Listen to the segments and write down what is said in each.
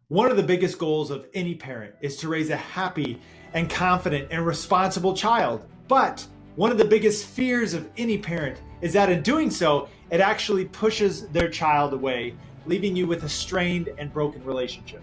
One of the biggest goals of any parent is to raise a happy and confident and responsible child. But one of the biggest fears of any parent is that in doing so, it actually pushes their child away, leaving you with a strained and broken relationship.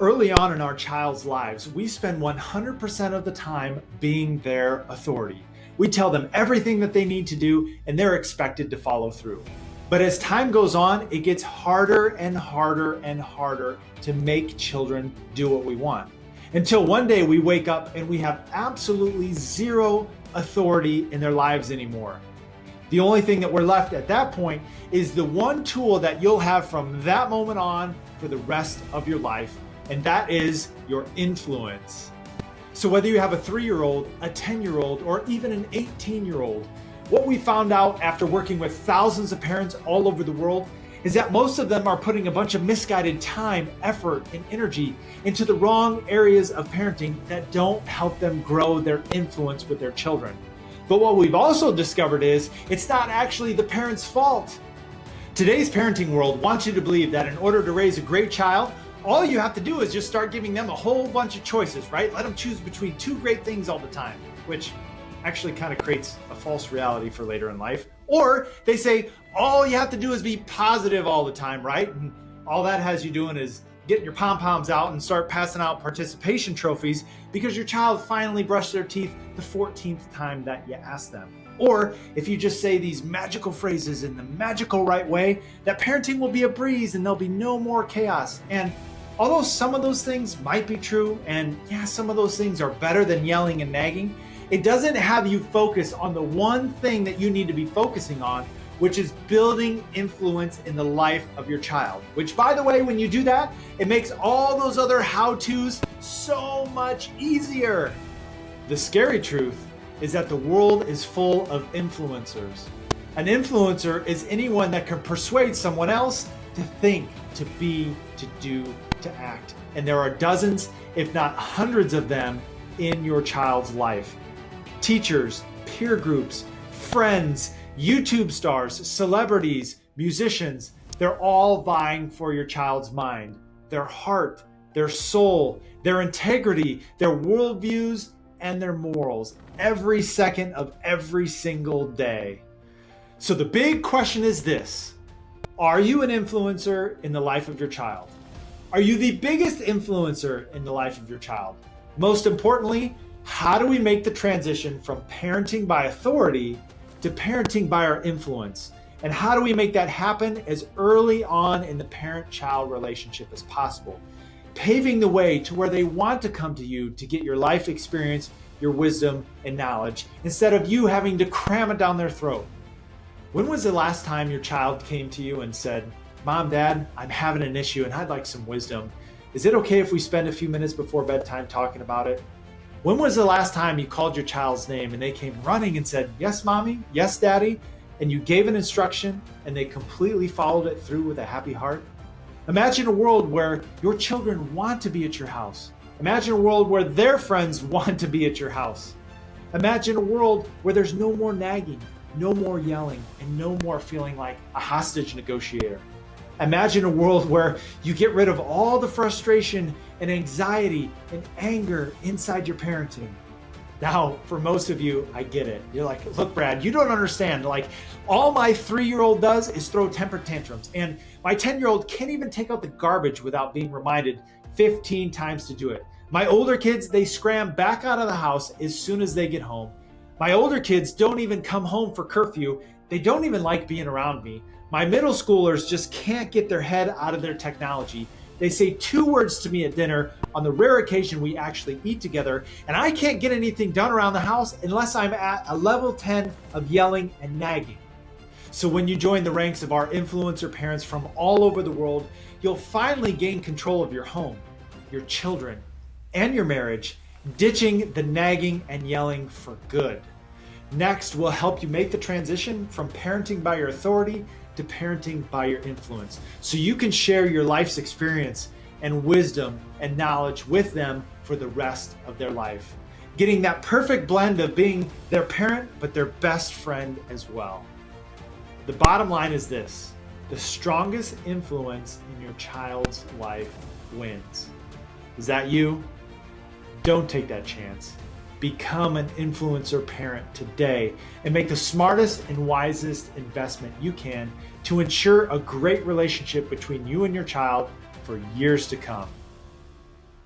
Early on in our child's lives, we spend 100% of the time being their authority. We tell them everything that they need to do, and they're expected to follow through. But as time goes on, it gets harder and harder and harder to make children do what we want. Until one day we wake up and we have absolutely zero authority in their lives anymore. The only thing that we're left at that point is the one tool that you'll have from that moment on for the rest of your life, and that is your influence. So whether you have a 3-year-old, a 10-year-old, or even an 18-year-old, what we found out after working with thousands of parents all over the world is that most of them are putting a bunch of misguided time, effort, and energy into the wrong areas of parenting that don't help them grow their influence with their children. But what we've also discovered is it's not actually the parents' fault. Today's parenting world wants you to believe that in order to raise a great child, all you have to do is just start giving them a whole bunch of choices, right? Let them choose between 2 great things all the time, which actually kind of creates a false reality for later in life. Or they say, all you have to do is be positive all the time, right? And all that has you doing is getting your pom-poms out and start passing out participation trophies because your child finally brushed their teeth the 14th time that you asked them. Or if you just say these magical phrases in the magical right way, that parenting will be a breeze and there'll be no more chaos. And although some of those things might be true, and yeah, some of those things are better than yelling and nagging, it doesn't have you focus on the one thing that you need to be focusing on, which is building influence in the life of your child. Which, by the way, when you do that, it makes all those other how-tos so much easier. The scary truth is that the world is full of influencers. An influencer is anyone that can persuade someone else to think, to be, to do, to act. And there are dozens, if not hundreds of them in your child's life. Teachers, peer groups, friends, YouTube stars, celebrities, musicians, they're all vying for your child's mind, their heart, their soul, their integrity, their worldviews, and their morals every second of every single day. So the big question is this: are you an influencer in the life of your child? Are you the biggest influencer in the life of your child? Most importantly, how do we make the transition from parenting by authority to parenting by our influence? And how do we make that happen as early on in the parent-child relationship as possible, paving the way to where they want to come to you to get your life experience, your wisdom, and knowledge, instead of you having to cram it down their throat? When was the last time your child came to you and said, "Mom, Dad, I'm having an issue and I'd like some wisdom. Is it okay if we spend a few minutes before bedtime talking about it?" When was the last time you called your child's name and they came running and said, "Yes, Mommy, yes, Daddy," and you gave an instruction and they completely followed it through with a happy heart? Imagine a world where your children want to be at your house. Imagine a world where their friends want to be at your house. Imagine a world where there's no more nagging, no more yelling, and no more feeling like a hostage negotiator. Imagine a world where you get rid of all the frustration and anxiety and anger inside your parenting. Now, for most of you, I get it. You're like, "Look, Brad, you don't understand. Like, all my 3-year-old does is throw temper tantrums, and my 10-year-old can't even take out the garbage without being reminded 15 times to do it. My older kids, they scram back out of the house as soon as they get home. My older kids don't even come home for curfew. They don't even like being around me. My middle schoolers just can't get their head out of their technology. They say 2 words to me at dinner on the rare occasion we actually eat together, and I can't get anything done around the house unless I'm at a level 10 of yelling and nagging." So when you join the ranks of our influencer parents from all over the world, you'll finally gain control of your home, your children, and your marriage, ditching the nagging and yelling for good. Next, we'll help you make the transition from parenting by your authority to parenting by your influence, so you can share your life's experience and wisdom and knowledge with them for the rest of their life, getting that perfect blend of being their parent but their best friend as well. The bottom line is this: the strongest influence in your child's life wins. Is that you? Don't take that chance. Become an influencer parent today and make the smartest and wisest investment you can to ensure a great relationship between you and your child for years to come.